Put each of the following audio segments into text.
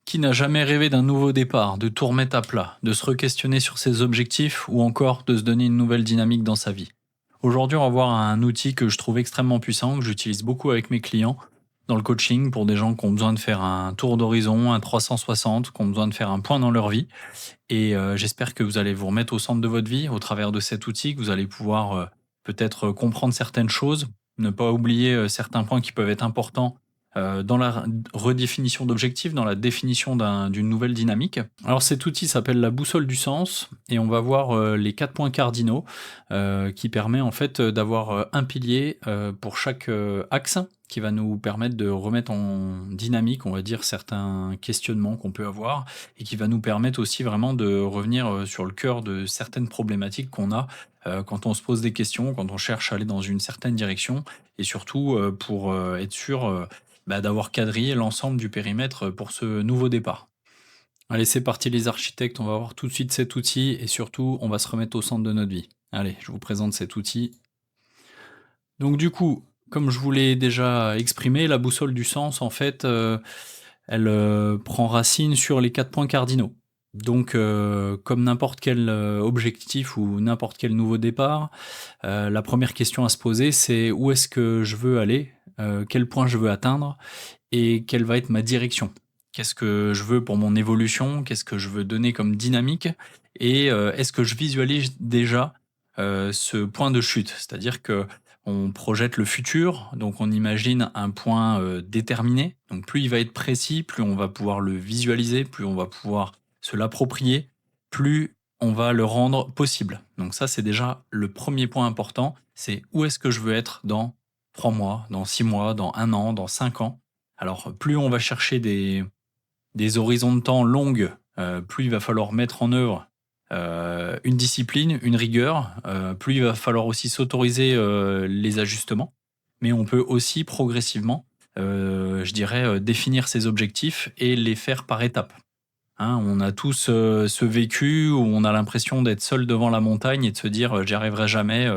Qui n'a jamais rêvé d'un nouveau départ, de tout remettre à plat, de se re-questionner sur ses objectifs ou encore de se donner une nouvelle dynamique dans sa vie? Aujourd'hui, on va voir un outil que je trouve extrêmement puissant, que j'utilise beaucoup avec mes clients dans le coaching pour des gens qui ont besoin de faire un tour d'horizon, un 360, qui ont besoin de faire un point dans leur vie. Et j'espère que vous allez vous remettre au centre de votre vie au travers de cet outil, que vous allez pouvoir peut-être comprendre certaines choses, ne pas oublier certains points qui peuvent être importants dans la redéfinition d'objectifs, dans la définition d'une nouvelle dynamique. Alors cet outil s'appelle la boussole du sens et on va voir les 4 points cardinaux qui permet en fait d'avoir un pilier pour chaque axe qui va nous permettre de remettre en dynamique, on va dire, certains questionnements qu'on peut avoir et qui va nous permettre aussi vraiment de revenir sur le cœur de certaines problématiques qu'on a quand on se pose des questions, quand on cherche à aller dans une certaine direction et surtout pour être sûr d'avoir quadrillé l'ensemble du périmètre pour ce nouveau départ. Allez, c'est parti les architectes, on va voir tout de suite cet outil et surtout on va se remettre au centre de notre vie. Allez, je vous présente cet outil. Donc du coup, comme je vous l'ai déjà exprimé, la boussole du sens, en fait, elle prend racine sur les 4 points cardinaux. Donc, comme n'importe quel objectif ou n'importe quel nouveau départ, la première question à se poser, c'est où est-ce que je veux aller, quel point je veux atteindre et quelle va être ma direction. Qu'est-ce que je veux pour mon évolution? Qu'est-ce que je veux donner comme dynamique? Et est-ce que je visualise déjà ce point de chute? C'est-à-dire que on projette le futur, donc on imagine un point déterminé. Donc plus il va être précis, plus on va pouvoir le visualiser, plus on va pouvoir se l'approprier, plus on va le rendre possible. Donc ça, c'est déjà le premier point important, c'est où est-ce que je veux être dans 3 mois, dans 6 mois, dans 1 an, dans 5 ans. Alors plus on va chercher des horizons de temps longues, plus il va falloir mettre en œuvre une discipline, une rigueur, plus il va falloir aussi s'autoriser les ajustements. Mais on peut aussi progressivement, je dirais, définir ses objectifs et les faire par étapes. Hein, on a tous ce vécu où on a l'impression d'être seul devant la montagne et de se dire j'y arriverai jamais,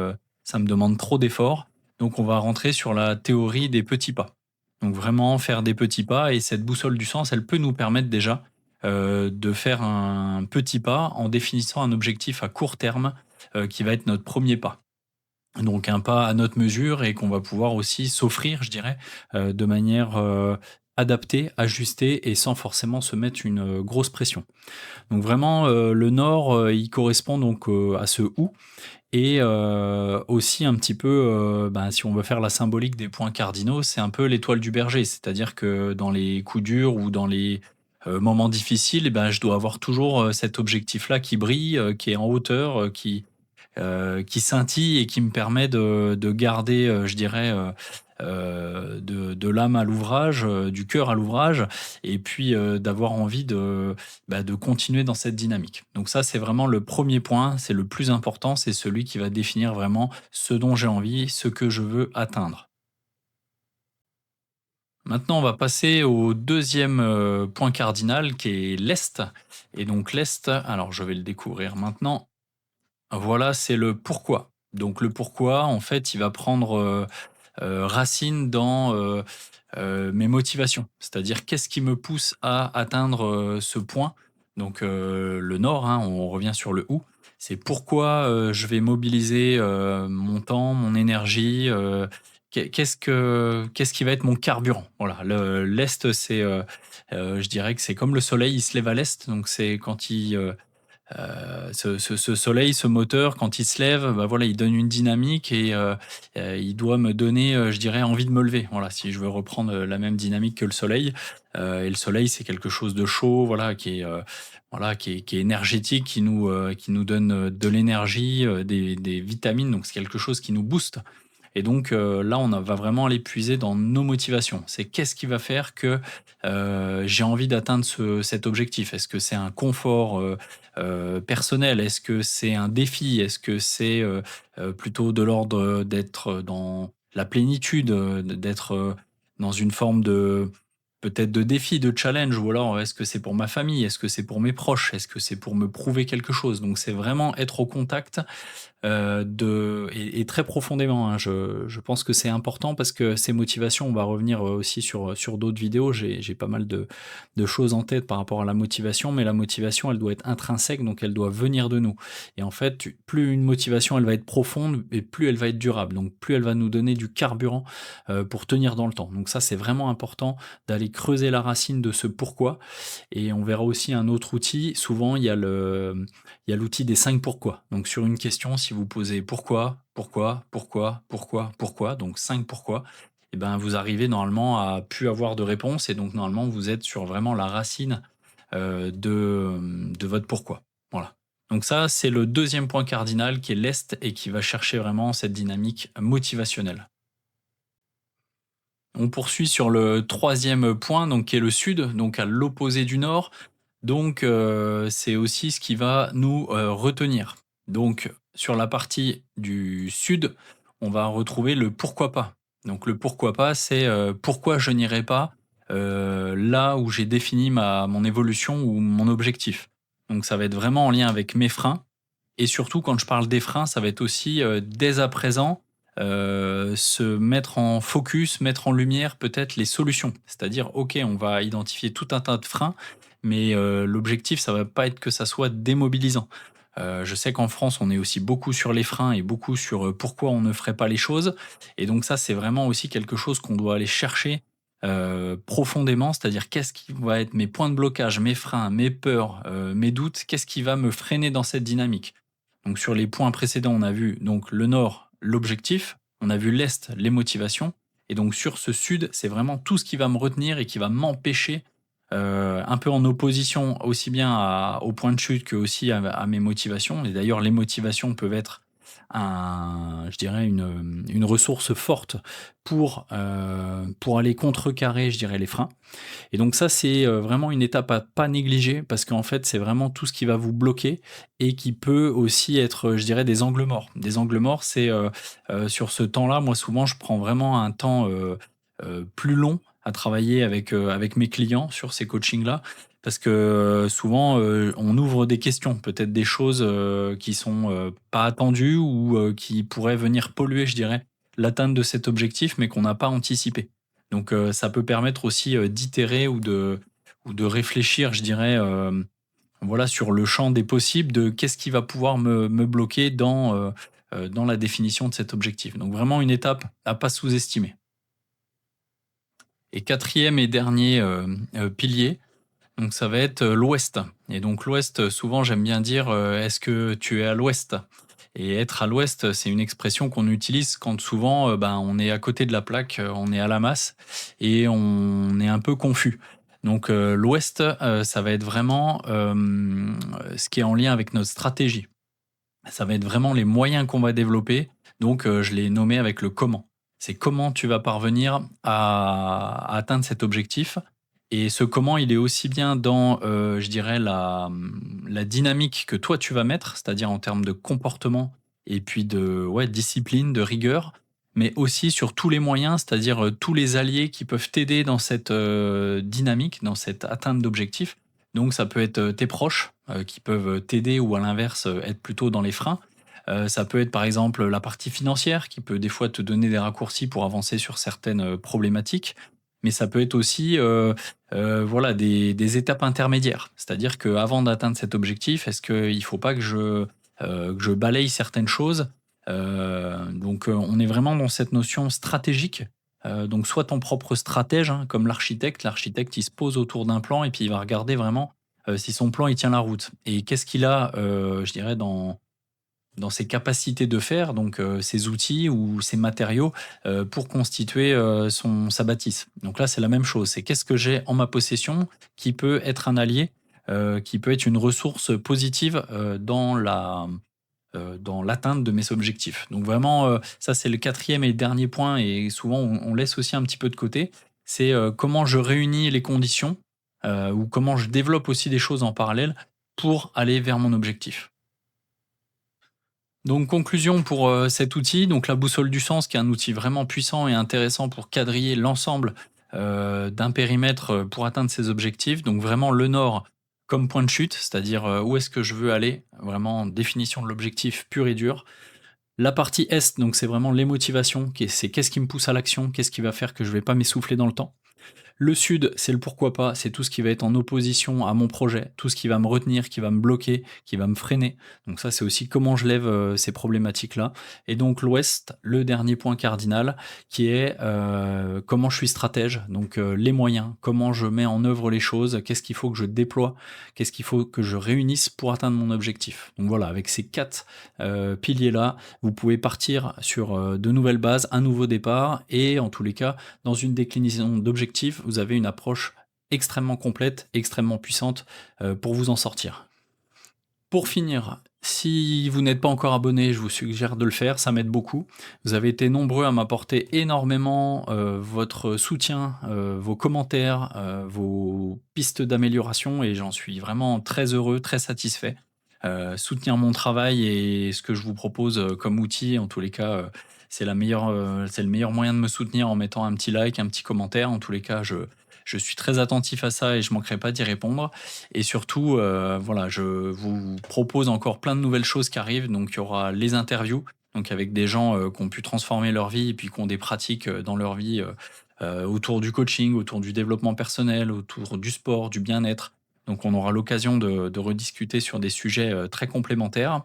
ça me demande trop d'efforts. Donc on va rentrer sur la théorie des petits pas. Donc vraiment faire des petits pas et cette boussole du sens, elle peut nous permettre déjà de faire un petit pas en définissant un objectif à court terme qui va être notre premier pas. Donc un pas à notre mesure et qu'on va pouvoir aussi s'offrir, je dirais, de manière adaptée, ajustée et sans forcément se mettre une grosse pression. Donc vraiment, le nord, il correspond donc à ce où et aussi un petit peu, si on veut faire la symbolique des points cardinaux, c'est un peu l'étoile du berger. C'est-à-dire que dans les coups durs ou dans les moments difficiles, et ben, je dois avoir toujours cet objectif-là qui brille, qui est en hauteur, qui scintille et qui me permet de garder, je dirais, de l'âme à l'ouvrage, du cœur à l'ouvrage, et puis d'avoir envie de continuer dans cette dynamique. Donc ça, c'est vraiment le premier point, c'est le plus important, c'est celui qui va définir vraiment ce dont j'ai envie, ce que je veux atteindre. Maintenant, on va passer au deuxième point cardinal qui est l'Est. Et donc l'Est, alors je vais le découvrir maintenant. Voilà, c'est le pourquoi. Donc le pourquoi, en fait, il va prendre racine dans mes motivations. C'est-à-dire qu'est-ce qui me pousse à atteindre ce point. Donc le nord, hein, on revient sur le où. C'est pourquoi je vais mobiliser mon temps, mon énergie. Qu'est-ce qui va être mon carburant? Voilà, l'est, c'est, je dirais que c'est comme le soleil, il se lève à l'est. Donc c'est quand ce soleil, ce moteur, quand il se lève, bah voilà, il donne une dynamique et il doit me donner, je dirais, envie de me lever. Voilà, si je veux reprendre la même dynamique que le soleil. Et le soleil, c'est quelque chose de chaud, voilà, qui est énergétique, qui nous donne de l'énergie, des vitamines. Donc c'est quelque chose qui nous booste. Et donc là, va vraiment aller puiser dans nos motivations. C'est qu'est-ce qui va faire que j'ai envie d'atteindre cet objectif? Est-ce que c'est un confort personnel? Est-ce que c'est un défi? Est-ce que c'est plutôt de l'ordre d'être dans la plénitude, d'être dans une forme de peut-être de défi, de challenge? Ou alors est-ce que c'est pour ma famille? Est-ce que c'est pour mes proches? Est-ce que c'est pour me prouver quelque chose? Donc c'est vraiment être au contact et très profondément, hein. Je pense que c'est important parce que ces motivations, on va revenir, aussi sur d'autres vidéos. J'ai pas mal de choses en tête par rapport à la motivation, mais la motivation, elle doit être intrinsèque, donc elle doit venir de nous et en fait, plus une motivation, elle va être profonde et plus elle va être durable, donc plus elle va nous donner du carburant, pour tenir dans le temps. Donc ça, c'est vraiment important d'aller creuser la racine de ce pourquoi et on verra aussi un autre outil. Souvent, il y a l'outil des 5 pourquoi. Donc sur une question, si vous posez pourquoi, pourquoi, pourquoi, pourquoi, pourquoi, donc 5 pourquoi, et ben vous arrivez normalement à plus avoir de réponse et donc normalement vous êtes sur vraiment la racine de votre pourquoi. Voilà. Donc ça, c'est le deuxième point cardinal qui est l'Est et qui va chercher vraiment cette dynamique motivationnelle. On poursuit sur le troisième point, donc qui est le Sud, donc à l'opposé du Nord. Donc, c'est aussi ce qui va nous, retenir. Donc, sur la partie du sud, on va retrouver le pourquoi pas. Donc le pourquoi pas, c'est, pourquoi je n'irai pas, là où j'ai défini mon évolution ou mon objectif. Donc ça va être vraiment en lien avec mes freins et surtout quand je parle des freins, ça va être aussi, dès à présent, se mettre en focus, mettre en lumière peut-être les solutions. C'est-à-dire, OK, on va identifier tout un tas de freins, mais l'objectif, ça va pas être que ça soit démobilisant. Je sais qu'en France, on est aussi beaucoup sur les freins et beaucoup sur, pourquoi on ne ferait pas les choses et donc ça, c'est vraiment aussi quelque chose qu'on doit aller chercher, profondément. C'est-à-dire qu'est-ce qui va être mes points de blocage, mes freins, mes peurs, mes doutes? Qu'est-ce qui va me freiner dans cette dynamique? Donc sur les points précédents, on a vu donc le nord, l'objectif, on a vu l'est, les motivations et donc sur ce sud, c'est vraiment tout ce qui va me retenir et qui va m'empêcher, un peu en opposition aussi bien au point de chute que aussi à mes motivations et d'ailleurs les motivations peuvent être je dirais une ressource forte pour aller contrecarrer, je dirais, les freins. Et donc ça, c'est vraiment une étape à pas négliger parce qu'en fait, c'est vraiment tout ce qui va vous bloquer et qui peut aussi être, je dirais, des angles morts. Des angles morts, c'est sur ce temps-là, moi souvent, je prends vraiment un temps plus long à travailler avec mes clients sur ces coachings-là. Parce que souvent, on ouvre des questions, peut-être des choses qui sont pas attendues ou qui pourraient venir polluer, je dirais, l'atteinte de cet objectif, mais qu'on n'a pas anticipé. Donc ça peut permettre aussi, d'itérer ou de réfléchir, je dirais, voilà, sur le champ des possibles de qu'est-ce qui va pouvoir me bloquer dans la définition de cet objectif. Donc vraiment une étape à pas sous-estimer. Et quatrième et dernier, pilier, donc ça va être, l'ouest et donc l'ouest, souvent j'aime bien dire, «Est-ce que tu es à l'ouest?» et être à l'ouest, c'est une expression qu'on utilise quand souvent, ben, on est à côté de la plaque, on est à la masse et on est un peu confus. Donc l'ouest, ça va être vraiment, ce qui est en lien avec notre stratégie. Ça va être vraiment les moyens qu'on va développer. Donc, je l'ai nommé avec le comment. C'est comment tu vas parvenir à atteindre cet objectif. Et ce comment, il est aussi bien dans, je dirais, la dynamique que toi tu vas mettre, c'est-à-dire en termes de comportement et puis de ouais, discipline, de rigueur, mais aussi sur tous les moyens, c'est-à-dire tous les alliés qui peuvent t'aider dans cette dynamique, dans cette atteinte d'objectif. Donc ça peut être tes proches qui peuvent t'aider ou à l'inverse être plutôt dans les freins. Ça peut être par exemple la partie financière qui peut des fois te donner des raccourcis pour avancer sur certaines problématiques. Mais ça peut être aussi voilà, des étapes intermédiaires. C'est-à-dire qu'avant d'atteindre cet objectif, est-ce qu'il ne faut pas que je balaye certaines choses. Donc on est vraiment dans cette notion stratégique. Donc soit ton propre stratège, hein, comme l'architecte il se pose autour d'un plan et puis il va regarder vraiment si son plan il tient la route. Et qu'est-ce qu'il a, je dirais, dans ses capacités de faire, donc ses outils ou ses matériaux pour constituer sa bâtisse. Donc là, c'est la même chose. C'est qu'est-ce que j'ai en ma possession qui peut être un allié, qui peut être une ressource positive dans l'atteinte de mes objectifs. Donc vraiment, ça c'est le quatrième et dernier point et souvent on laisse aussi un petit peu de côté. C'est comment je réunis les conditions ou comment je développe aussi des choses en parallèle pour aller vers mon objectif. Donc conclusion pour, cet outil, donc la boussole du sens qui est un outil vraiment puissant et intéressant pour quadriller l'ensemble, d'un périmètre, pour atteindre ses objectifs. Donc vraiment le nord comme point de chute, c'est-à-dire où est-ce que je veux aller, vraiment définition de l'objectif pur et dur. La partie est, donc c'est vraiment les motivations, c'est qu'est-ce qui me pousse à l'action, qu'est-ce qui va faire que je vais pas m'essouffler dans le temps. Le sud, c'est le pourquoi pas, c'est tout ce qui va être en opposition à mon projet, tout ce qui va me retenir, qui va me bloquer, qui va me freiner. Donc ça, c'est aussi comment je lève ces problématiques-là. Et donc l'ouest, le dernier point cardinal, qui est comment je suis stratège, donc les moyens, comment je mets en œuvre les choses, qu'est-ce qu'il faut que je déploie, qu'est-ce qu'il faut que je réunisse pour atteindre mon objectif. Donc voilà, avec ces quatre piliers-là, vous pouvez partir sur de nouvelles bases, un nouveau départ, et en tous les cas, dans une déclinaison d'objectifs, vous avez une approche extrêmement complète, extrêmement puissante pour vous en sortir. Pour finir, si vous n'êtes pas encore abonné, je vous suggère de le faire, ça m'aide beaucoup. Vous avez été nombreux à m'apporter énormément votre soutien, vos commentaires, vos pistes d'amélioration et j'en suis vraiment très heureux, très satisfait. Soutenir mon travail et ce que je vous propose comme outil, en tous les cas, c'est le meilleur moyen de me soutenir en mettant un petit like, un petit commentaire. En tous les cas, je suis très attentif à ça et je manquerai pas d'y répondre. Et surtout, voilà, je vous propose encore plein de nouvelles choses qui arrivent. Donc, il y aura les interviews, donc avec des gens qui ont pu transformer leur vie et puis qui ont des pratiques dans leur vie autour du coaching, autour du développement personnel, autour du sport, du bien-être. Donc, on aura l'occasion de rediscuter sur des sujets très complémentaires.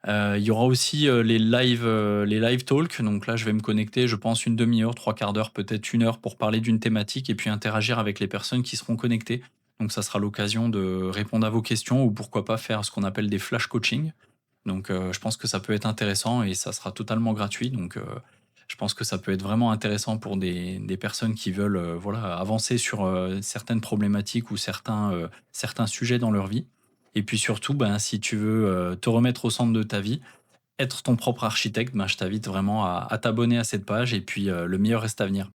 Il y aura aussi les live talks. Donc là, je vais me connecter, je pense, une demi-heure, trois quarts d'heure, peut-être une heure pour parler d'une thématique et puis interagir avec les personnes qui seront connectées. Donc ça sera l'occasion de répondre à vos questions ou pourquoi pas faire ce qu'on appelle des flash coaching. Donc je pense que ça peut être intéressant et ça sera totalement gratuit. Donc je pense que ça peut être vraiment intéressant pour des personnes qui veulent voilà, avancer sur certaines problématiques ou certains sujets dans leur vie. Et puis surtout, ben, si tu veux te remettre au centre de ta vie, être ton propre architecte, ben, je t'invite vraiment à t'abonner à cette page et puis le meilleur reste à venir.